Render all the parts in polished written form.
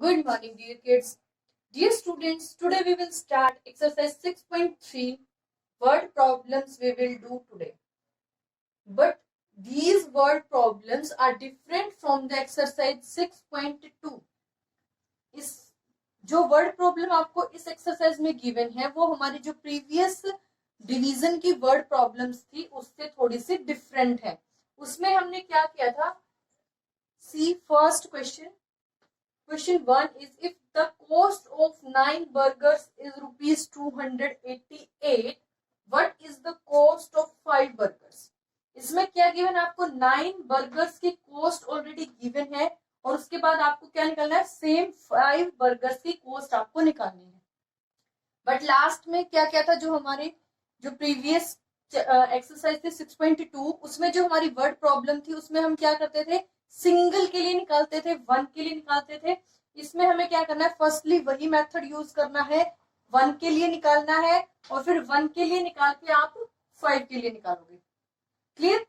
Good morning, dear kids. Dear students, today we will start exercise 6.3 word problems we will do today. But these word problems are different from the exercise 6.2. इस जो word problem आपको इस exercise में given है वो हमारी जो previous division की वर्ड प्रॉब्लम्स थी उससे थोड़ी सी डिफरेंट है। उसमें हमने क्या किया था, सी first question. Question 1 is if the cost of 9 burgers is rupees 288, what is the cost of 5 burgers? इसमें क्या गिवन है आपको, 9 बर्गर्स की कॉस्ट ऑलरेडी गिवन है और उसके बाद आपको क्या निकालना है, सेम 5 बर्गर्स की कॉस्ट आपको निकालनी है। बट लास्ट में क्या क्या था, जो हमारे जो प्रीवियस एक्सरसाइज थी 6.2 उसमें जो हमारी वर्ड प्रॉब्लम थी उसमें हम क्या करते थे, सिंगल के लिए निकालते थे, वन के लिए निकालते थे। इसमें हमें क्या करना है, फर्स्टली वही मेथड यूज करना है, वन के लिए निकालना है और फिर वन के लिए निकाल के आप 5 के लिए निकालोगे। Clear?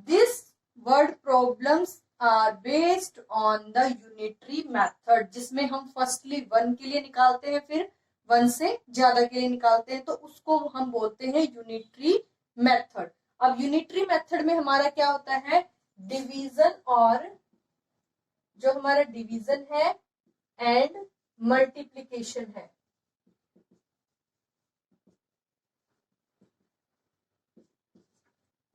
This word problems are based on the unitary method, जिसमें हम फर्स्टली वन के लिए निकालते हैं फिर वन से ज्यादा के लिए निकालते हैं, तो उसको हम बोलते हैं यूनिटरी मेथड। अब यूनिटरी मेथड में हमारा क्या होता है, डिवीजन, और जो हमारा डिवीजन है एंड मल्टीप्लिकेशन है।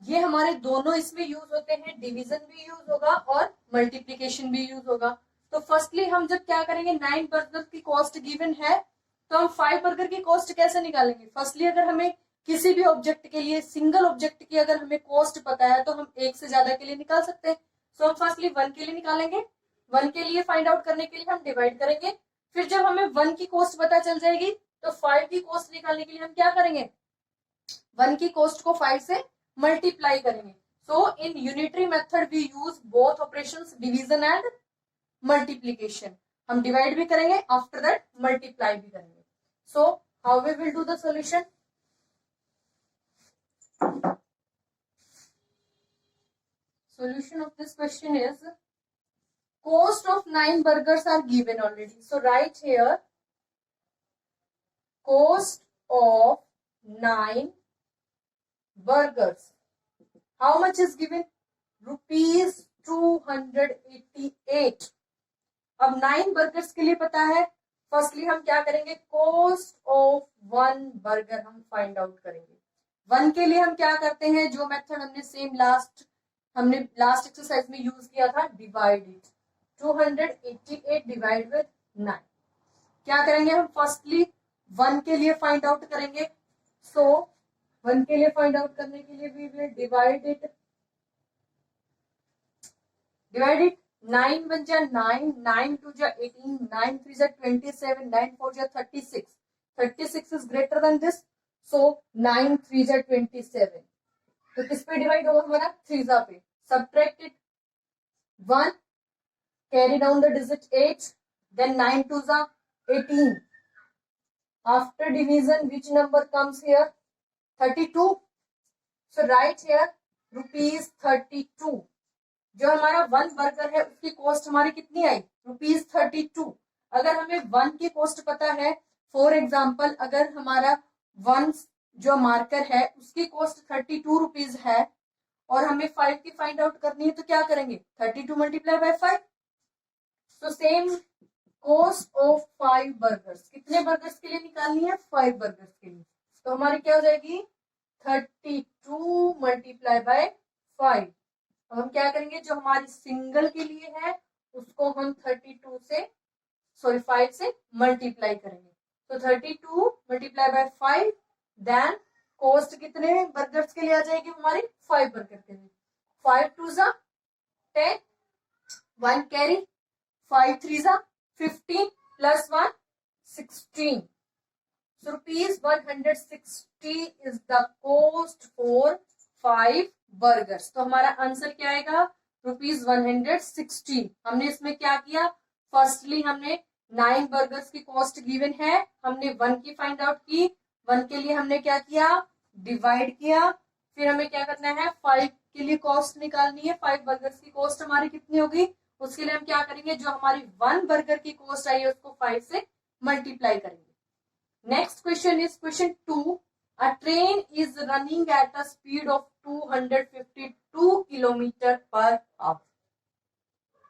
ये हमारे दोनों इसमें यूज होते हैं, डिवीजन भी यूज होगा और मल्टीप्लिकेशन भी यूज होगा। तो फर्स्टली हम जब क्या करेंगे, 9 बर्गर की कॉस्ट गिवन है तो हम 5 बर्गर की कॉस्ट कैसे निकालेंगे। फर्स्टली अगर हमें किसी भी ऑब्जेक्ट के लिए, सिंगल ऑब्जेक्ट की अगर हमें कॉस्ट पता है तो हम एक से ज्यादा के लिए निकाल सकते हैं। सो हम फर्स्टली वन के लिए निकालेंगे, वन के लिए फाइंड आउट करने के लिए हम डिवाइड करेंगे, फिर जब हमें वन की कॉस्ट पता चल जाएगी तो 5 की कॉस्ट निकालने के लिए हम क्या करेंगे, वन की कॉस्ट को 5 से मल्टीप्लाई करेंगे। So in unitary method we use both operations, division and multiplication. हम डिवाइड भी करेंगे, आफ्टर दैट मल्टीप्लाई भी करेंगे। So how we will do the solution. Solution of this question is cost of 9 burgers are given already. So write here cost of 9 burgers. How much is given? Rupees 288. अब 9 burgers के लिए पता है, firstly हम क्या करेंगे, cost of 1 burger हम find out करेंगे। वन के लिए हम क्या करते हैं, जो मेथड हमने सेम हमने लास्ट एक्सरसाइज में यूज किया था, डिवाइड इट। 288 divide with 9। क्या करेंगे हम, फर्स्टली वन के लिए फाइंड आउट करेंगे। सो वन के लिए फाइंड आउट करने के लिए वी विल डिवाइड इट। 9 1 जा 9, 9 2 जा 18, 9 3 जा 27, 9 4 जा 36। 36 इज ग्रेटर देन दिस, सो 9 3 जा 27। तो किस पे डिवाइड होगा हमारा, 3 जा पे। Subtract it, 1 carry down the digit 8, then 9 2 जा 18। After division which number comes here, 32। So right here rupees 32। जो हमारा 1 बर्गर है उसकी कॉस्ट हमारी कितनी आई, रुपीज 32। अगर हमें 1 की कॉस्ट पता है, फॉर एग्जाम्पल अगर हमारा 1 जो मार्कर है उसकी कॉस्ट 32 रुपीज है और हमें 5 की फाइंड आउट करनी है, तो क्या करेंगे, 32 मल्टीप्लाई बाय 5। तो सेम कॉस्ट ऑफ 5 बर्गर्स, कितने बर्गर्स के लिए निकालनी है, 5 बर्गर्स के लिए। तो हमारी क्या हो जाएगी, 32 मल्टीप्लाई बाय 5। अब हम क्या करेंगे, जो हमारी सिंगल के लिए है उसको हम 5 से मल्टीप्लाई करेंगे। तो 32 मल्टीप्लाई बाय 5, देन कॉस्ट कितने बर्गर्स के लिए आ जाएगी हमारी, 5 बर्गर के लिए। 5 2 जा 10, 1 कैरी, 5 3 जा 15 plus 1 16। So rupees 160 is the cost for 5 burgers. तो हमारा आंसर क्या आएगा, रुपीज 160। हमने इसमें क्या किया, फर्स्टली हमने 9 बर्गर्स की कॉस्ट गिवन है, हमने 1 की फाइंड आउट की, 1 के लिए हमने क्या किया, डिवाइड किया, फिर हमें क्या करना है, 5 के लिए कॉस्ट निकालनी है। 5 बर्गर्स की कॉस्ट हमारी कितनी होगी, उसके लिए हम क्या करेंगे, जो हमारी 1 बर्गर की कॉस्ट आई है उसको 5 से मल्टीप्लाई करेंगे। Next question is question 2। A train is running at a speed of 252 kilometer per hour.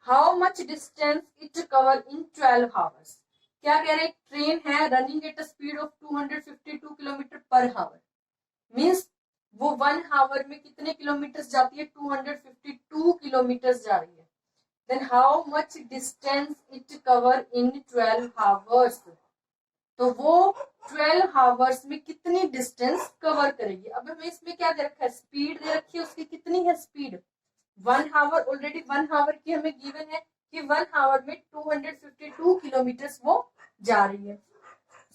How much distance it cover in 12 hours? क्या कह रहे हैं, ट्रेन है running at a speed of 252 kilometre पर हावर, मीन्स वो 1 hour में कितने kilometre जाती है, 252 किलोमीटर जा रही है। Then how much distance it cover in 12 hours, तो वो 12 हावर्स में कितनी डिस्टेंस कवर करेगी। अब हमें इसमें क्या दे रखा है, स्पीड दे रखी है, उसकी कितनी है स्पीड, 1 हावर, ऑलरेडी 1 हावर की हमें गिवन है कि 1 हावर में 252 किलोमीटर वो जा रही है।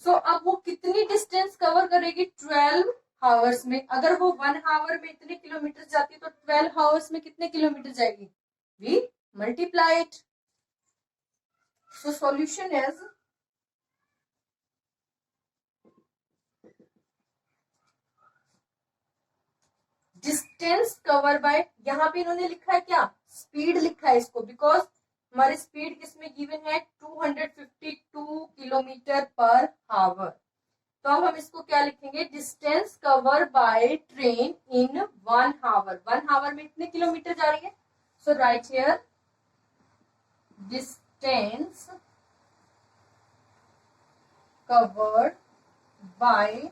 सो अब वो कितनी डिस्टेंस कवर करेगी 12 हावर्स में। अगर वो 1 हावर में इतने किलोमीटर जाती है तो 12 हावर्स में कितने किलोमीटर जाएगी, we multiply it. So solution is distance cover by, यहाँ पे इन्होंने लिखा है क्या, स्पीड लिखा है इसको, बिकॉज हमारी स्पीड किसमें गिवन है, 252 किलोमीटर पर हावर। तो अब हम इसको क्या लिखेंगे, distance cover by train in 1 hour. 1 hour में इतने किलोमीटर जा रही है, so right here distance covered by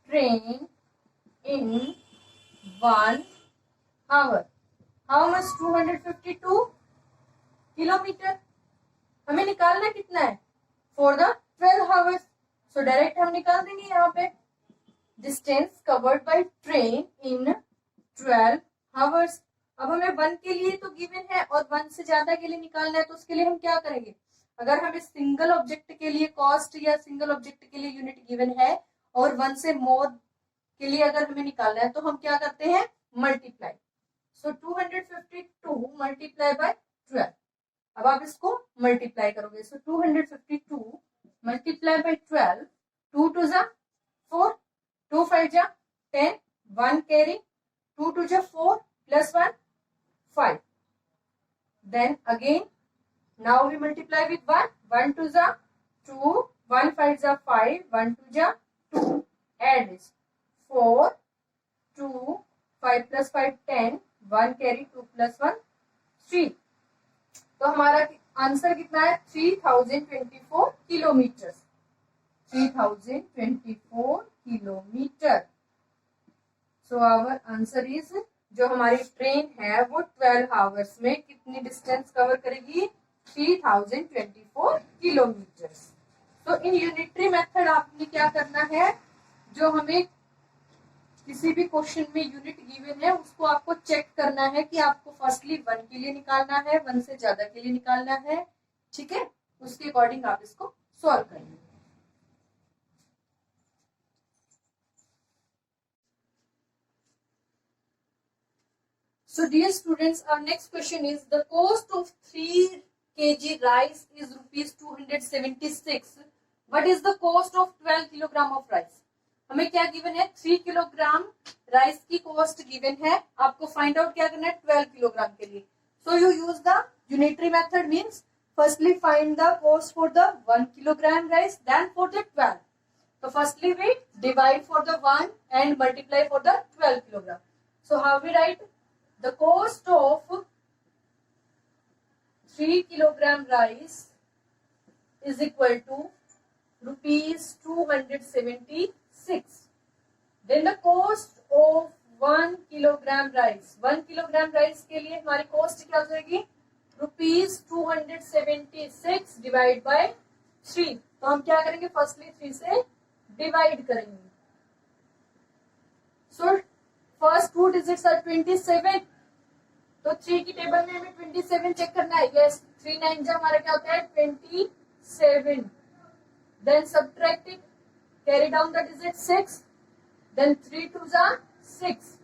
train in 1 hour. How much, 252 kilometre. हमें निकालना कितना है, for the 12 hours. So direct हम निकाल देंगे यहाँ पे distance covered by train in 12 hours. अब हमें 1 के लिए तो गिवन है और 1 से ज्यादा के लिए निकालना है, तो उसके लिए हम क्या करेंगे, अगर हमें सिंगल ऑब्जेक्ट के लिए कॉस्ट या सिंगल ऑब्जेक्ट के लिए यूनिट गिवन है और 1 से मोर के लिए अगर हमें निकालना है तो हम क्या करते हैं, मल्टीप्लाई। So 252 multiply by 12। अब आप इसको मल्टीप्लाई करोगे, सो 252 मल्टीप्लाई बाय 12, 2 टू जा 4, 2 5 जा 10, 1 कैरी, 2 टू जा 4 plus 1 5। Then again now we multiply with 1, 1 two जा 2, 1 5 जा 5, 1 टू जा 2, add this 4, 2, 5 plus 5 10, 1 carry 2 plus 1 3। तो हमारा आंसर कितना है, 3024 kilometre, 3024 kilometre. So our answer is, जो हमारी ट्रेन है वो 12 आवर्स में कितनी डिस्टेंस कवर करेगी, 3024 किलोमीटर। तो इन यूनिटरी मेथड आपने क्या करना है, जो हमें किसी भी क्वेश्चन में यूनिट गिवन है उसको आपको चेक करना है कि आपको फर्स्टली 1 के लिए निकालना है, 1 से ज्यादा के लिए निकालना है, ठीक है, उसके अकॉर्डिंग आप इसको सॉल्व करेंगे। So dear students, our next question is, the cost of 3 kg rice is rupees 276. What is the cost of 12 kilogram of rice? हमें क्या गिवन है, 3 किलोग्राम राइस की कॉस्ट गिवन है, आपको फाइंड आउट क्या करना है 12 किलोग्राम के लिए। So you use the unitary method, means firstly find the cost for the 1 kilogram rice, then for the 12। तो firstly we divide for the 1 and multiply for the 12 kilogram. So how we write, the cost of 3 kilogram rice is equal to rupees 276. Then the cost of 1 kilogram rice, 1 kilogram rice के लिए हमारी cost क्या हो जाएगी, rupees 276 divide by 3। तो हम क्या करेंगे, फर्स्टली 3 से डिवाइड करेंगे। सो फर्स्ट 2 डिजिट्स आर 27, तो 3 की टेबल में हमें 27 चेक करना है। यस, 3 9 जा हमारा क्या होता है 27। Then subtracting, carry down the digit 6, then 3 2 जा 6।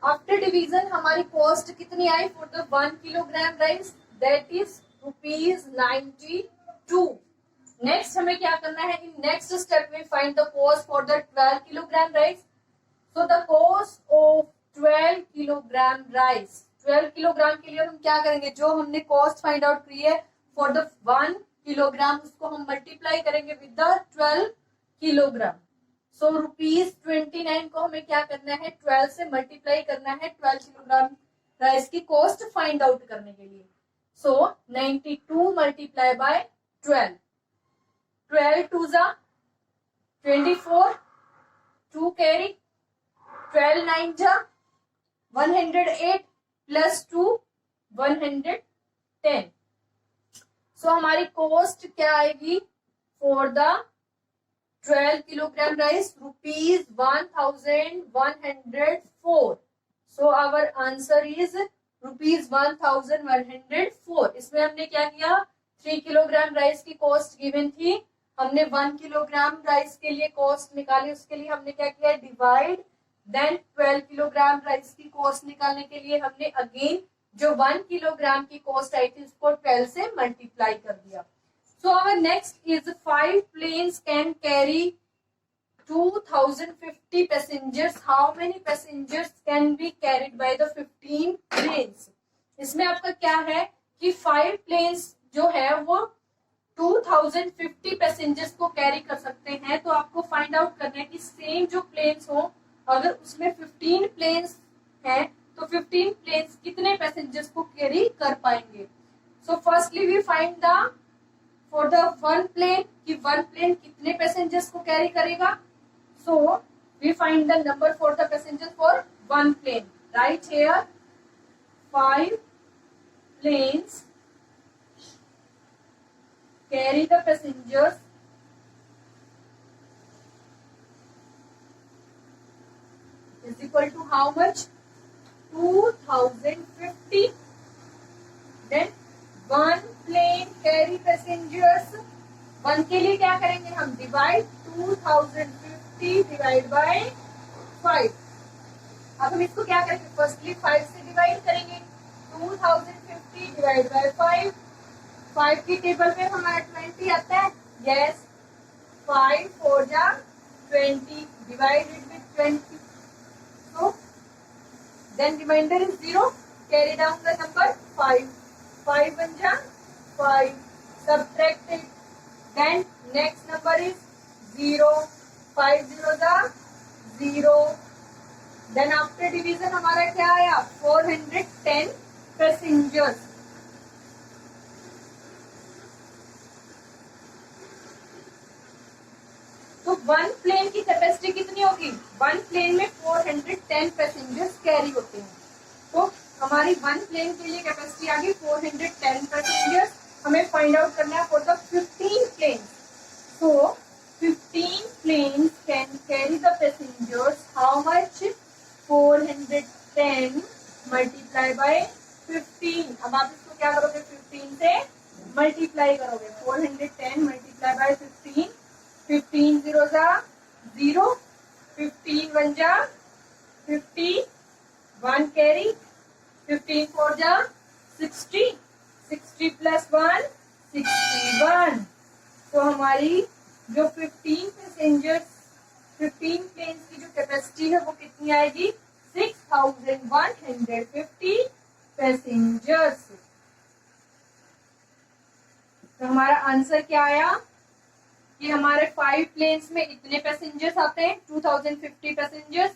आफ्टर डिवीजन हमारी कॉस्ट कितनी आई for the 1 kilogram rice, that is rupees 92। Next हमें क्या करना है, इन नेक्स्ट स्टेप में find the cost for the 12 kilogram rice. So the cost of 12 kilogram rice, 12 kilogram के लिए हम क्या करेंगे, जो हमने कॉस्ट फाइंड आउट की है फॉर द 1 किलोग्राम, उसको हम मल्टीप्लाई करेंगे विद द 12 किलोग्राम। सो ₹29 को हमें क्या करना है, 12 से मल्टीप्लाई करना है 12 किलोग्राम राइस की कॉस्ट फाइंड आउट करने के लिए। सो 92 मल्टीप्लाई बाय 12, 12 टू जा 24, 2 कैरी, 12 9 जा 108 प्लस 2 110। सो हमारी कॉस्ट क्या आएगी for the 12 kilogram rice, ₹1104। So our answer is ₹1104। इसमें हमने क्या किया, 3 किलोग्राम राइस की कॉस्ट गिवन थी, हमने 1 किलोग्राम राइस के लिए कॉस्ट निकाली, उसके लिए हमने क्या किया, डिवाइड, देन 12 किलोग्राम राइस की कॉस्ट निकालने के लिए हमने अगेन जो 1 किलोग्राम की कॉस्ट आई थी उसको 12 से मल्टीप्लाई कर दिया। So our next is 5 planes can carry 2050 passengers. How many passengers can be carried by the 15 planes? इसमें आपका क्या है कि 5 planes जो है वो 2050 पैसेंजर्स को कैरी कर सकते हैं। तो आपको फाइंड आउट करना है कि सेम जो प्लेन्स हो, अगर उसमें 15 प्लेन्स हैं तो 15 प्लेन्स कितने पैसेंजर्स को कैरी कर पाएंगे। So firstly we find the for the 1 plane कि 1 प्लेन कितने पैसेंजर्स को कैरी करेगा। So we find the number for the passengers for 1 plane. Right here, 5 planes carry the passengers is equal to how much? 2050. Then 1 plane carry passengers. 1 के लिए क्या करेंगे हम, divide 2050 divide by 5। अब हम इसको क्या करेंगे, फर्स्टली 5 से डिवाइड करेंगे, 2050 डिवाइड बाय 5। 5 की टेबल में हमारा 20 आता है, यस, 5 4 जा 20 divided with 20। So then remainder is 0, carry down the number 5, 5 1 जा 5, subtracted, then next number is 0, 5 0 जा 0, then after division हमारा क्या आया, 410 पैसेंजर्स। तो 1 प्लेन की कैपेसिटी कितनी होगी, 1 प्लेन में 410 पैसेंजर्स कैरी होते हैं। तो हमारी 1 प्लेन के लिए कैपेसिटी आ गई 410 पैसेंजर्स। हमें फाइंड आउट करना है फॉर द 15 प्लेन्स। सो 15 planes can carry the passengers how much, 410 multiply by 15। अब आप इसको क्या करोगे, 15 से मल्टीप्लाई करोगे, 410 मल्टीप्लाई बाय 15, 15 0 जा 0, 15 1 जा 50, 1 कैरी, 15 4 जा 60, 60 प्लस 1 61। तो हमारी जो 15 पैसेंजर्स 15 प्लेन्स की जो कैपेसिटी है वो कितनी आएगी, 6150 पैसेंजर्स। तो हमारा आंसर क्या आया कि हमारे 5 प्लेन्स में इतने पैसेंजर्स आते हैं 2050 पैसेंजर्स।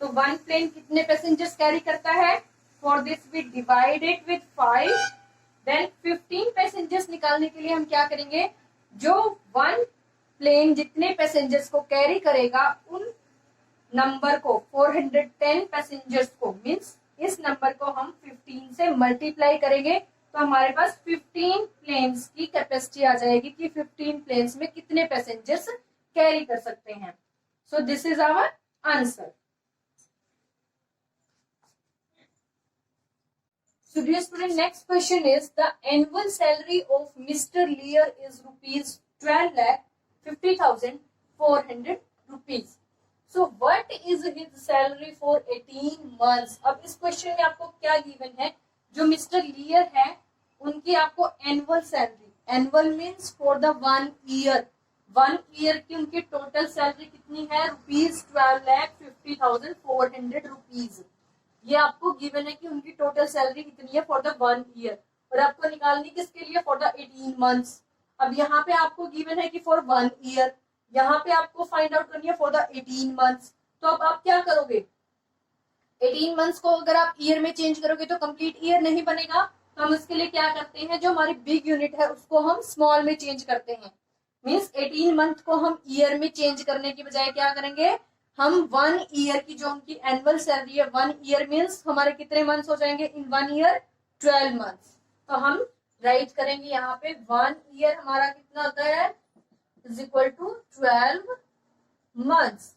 तो 1 प्लेन कितने पैसेंजर्स कैरी करता है, for this we divide it with 5। Then 15 passengers निकालने के लिए हम क्या करेंगे, जो 1 प्लेन जितने पैसेंजर्स को कैरी करेगा उन नंबर को 410 पैसेंजर्स को मींस इस नंबर को हम 15 से मल्टीप्लाई करेंगे तो हमारे पास 15 प्लेन्स की कैपेसिटी आ जाएगी कि 15 प्लेन्स में कितने पैसेंजर्स कैरी कर सकते हैं। So this is our answer. So dear student, next question is the annual salary of Mr. Lear is ₹12,50,400 rupees. So what is his salary for 18 months? अब इस क्वेश्चन में आपको क्या गिवन है, जो मिस्टर लियर है उनकी आपको annual salary, annual means for the 1 year, 1 year की उनकी टोटल सैलरी कितनी है, ₹12,50,400 रुपीज। ये आपको गिवन है कि उनकी टोटल सैलरी कितनी है फॉर द 1 ईयर, और आपको निकालनी किसके लिए, फॉर द 18 मंथ्स। अब यहाँ पे आपको गिवन है कि फॉर 1 ईयर, यहाँ पे आपको फाइंड आउट करनी है फॉर द 18 मंथ्स। तो अब आप क्या करोगे, 18 मंथ्स को अगर आप ईयर में चेंज करोगे तो कंप्लीट ईयर नहीं बनेगा। तो हम इसके लिए क्या करते हैं, जो हमारी बिग यूनिट है उसको हम स्मॉल में चेंज करते हैं। मीन्स 18 मंथ को हम ईयर में चेंज करने की बजाय क्या करेंगे, हम 1 ईयर की जो उनकी एनुअल सैलरी है, 1 ईयर मीन्स हमारे कितने मंथ्स हो जाएंगे इन 1 ईयर, 12 मंथ्स। तो हम राइट करेंगे यहाँ पे 1 ईयर हमारा कितना होता है, इज इक्वल टू 12 मंथ्स।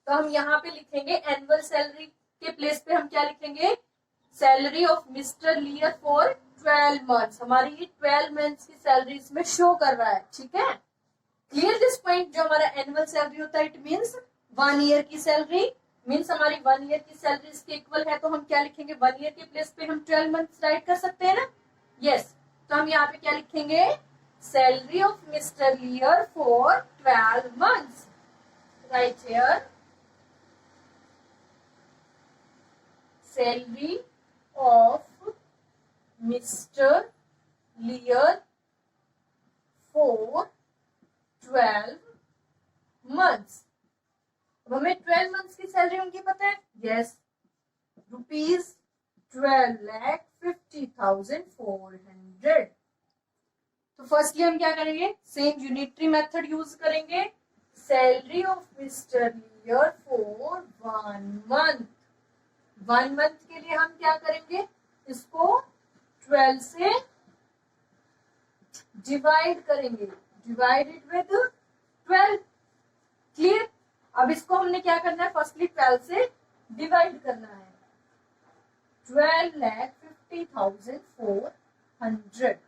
तो हम यहाँ पे लिखेंगे एनुअल सैलरी के प्लेस पे हम क्या लिखेंगे, salary of mister लियर for 12 months. हमारी ये 12 मंथ्स की सैलरी इसमें शो कर रहा है, ठीक है। क्लियर दिस पॉइंट, जो हमारा एनुअल सैलरी होता है इट मीन्स 1 ईयर की सैलरी, मीन्स हमारी 1 ईयर की सैलरी इसके इक्वल है। तो हम क्या लिखेंगे, 1 ईयर के प्लेस पे हम 12 मंथ्स राइट कर सकते हैं ना, यस। तो हम यहाँ पे क्या लिखेंगे, salary of mister लियर for 12 months, right here salary of Mr. Lear for 12 months। अब हमें 12 मंथ्स की सैलरी उनकी पता है, यस, ₹12,50,400। तो फर्स्टली हम क्या करेंगे, सेम यूनिटरी मेथड यूज करेंगे, salary of mister लियर for 1 month. 1 month के लिए हम क्या करेंगे, इसको 12 से डिवाइड करेंगे, डिवाइडेड विद 12। क्लियर। अब इसको हमने क्या करना है, फर्स्टली 12 से डिवाइड करना है, 12,50,400।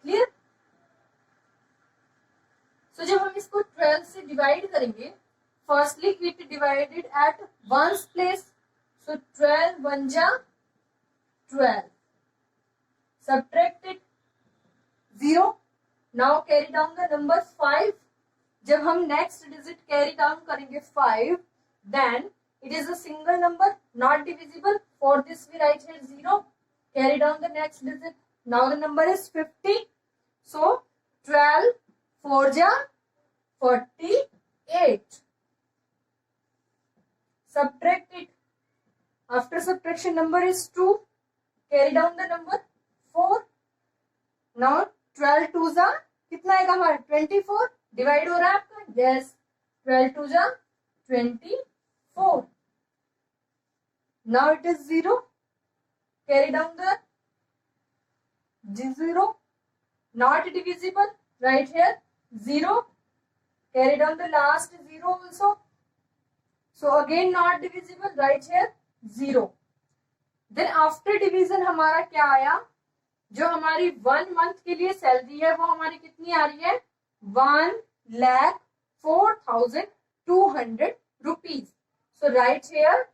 क्लियर। तो जब हम इसको 12 से डिवाइड करेंगे, firstly it divided at ones place, so 12 1 जा 12, subtracted 0, now carry down the number 5। जब हम नेक्स्ट डिजिट कैरी डाउन करेंगे 5, then it is a single number not divisible, for this we write here 0, carry down the next digit, now the number is 50, so 12 4 जा 48, subtract it, after subtraction number is 2, carry down the number 4, now 12 2 जा कितना आएगा हमारा 24, divide हो रहा है आपका, yes, 12 2 जा 24, now it is 0, carry down the 0, not divisible, right here 0, carry down the last 0 also, so again not divisible, right here 0। then after division हमारा क्या आया, जो हमारी 1 मंथ के लिए सैलरी है वो हमारी कितनी आ रही है, 1,04,200 rupees. So right here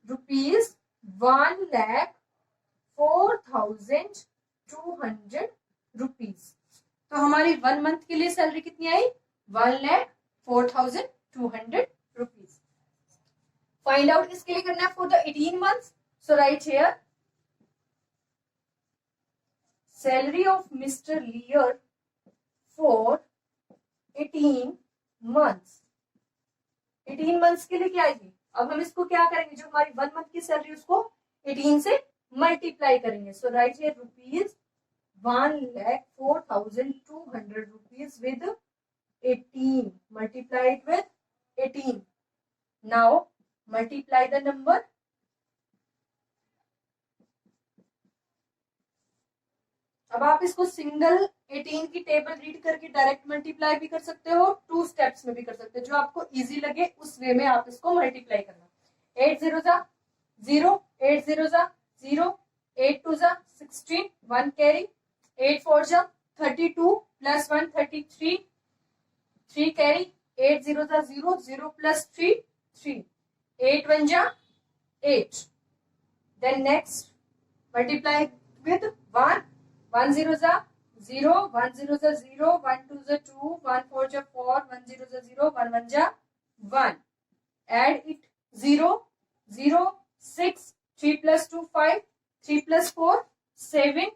₹1,04,200 rupees. तो हमारी 1 मंथ के लिए सैलरी कितनी आई, 1,04,200 रुपीज। फाइंड आउट किसके लिए करना है, for the 18 months. So right here salary of mister लियर for 18 months. 18 months के लिए क्या आएगी, अब हम इसको क्या करेंगे, जो हमारी 1 मंथ की सैलरी उसको 18 से मल्टीप्लाई करेंगे। सो right here ₹1,04,200 rupees with 18 multiplied with 18. Now multiply the number. अब आप इसको सिंगल 18 की टेबल रीड करके डायरेक्ट मल्टीप्लाई भी कर सकते हो, 2 स्टेप्स में भी कर सकते हो, जो आपको इजी लगे उस वे में आप इसको मल्टीप्लाई करना। 8 0 जा 0, 8 0 जा 0, 8 2 जा 16, 1 कैरी, 8 4 जा 32 प्लस 1 33, 3 कैरी, 8 0 जा 0, 0 प्लस 3 3, 8 1 जा 8। देन नेक्स्ट मल्टीप्लाई विद 1, 1 0 जा 0, 1 0 is 0, 1 2 is 2, 1 4 is 4, 1 0 is 0, 1 1 is 1. Add it 0, 0, 6, 3 plus 2 5, 3 plus 4 7,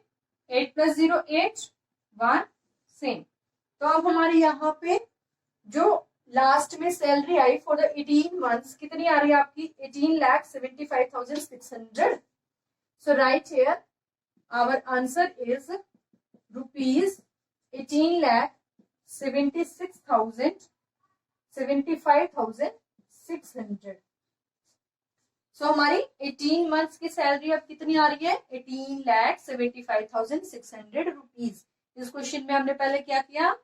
8 plus 0 8, 1 सेम। तो अब हमारी यहाँ पे जो लास्ट में सैलरी आई फॉर द 18 मंथ्स कितनी आ रही है आपकी 18,75,600। So right here our answer is rupees 18,76,600। So हमारी 18 मंथ्स की सैलरी अब कितनी आ रही है 18,75,600 रुपीज। इस क्वेश्चन में हमने पहले क्या किया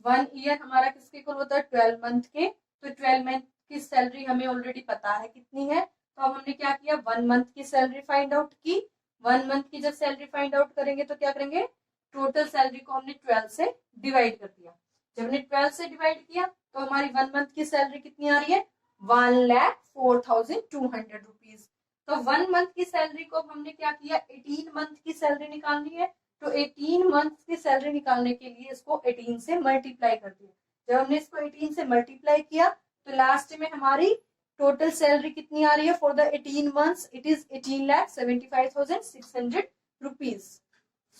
1 ईयर हमारा किसके इक्वल होता है 12 मंथ के। तो 12 मंथ की सैलरी हमें ऑलरेडी पता है कितनी है। तो अब हमने क्या किया 1 मंथ की सैलरी फाइंड आउट की। 1 मंथ की जब सैलरी फाइंड आउट करेंगे तो क्या करेंगे टोटल सैलरी को हमने 12 से डिवाइड कर दिया। जब हमने 12 से डिवाइड किया तो हमारी 1 मंथ की सैलरी कितनी आ रही है 1,04,200 रुपीज। तो 1 मंथ की सैलरी को हमने क्या किया 18 मंथ की सैलरी निकालनी है। तो 18 मंथ की सैलरी निकालने के लिए इसको 18 से मल्टीप्लाई कर दिया। जब हमने इसको 18 से मल्टीप्लाई किया तो लास्ट में हमारी टोटल सैलरी कितनी आ रही है for the 18 months it is 18,75,600 rupees.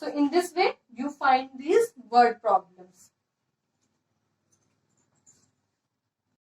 So in this way you find this word problem.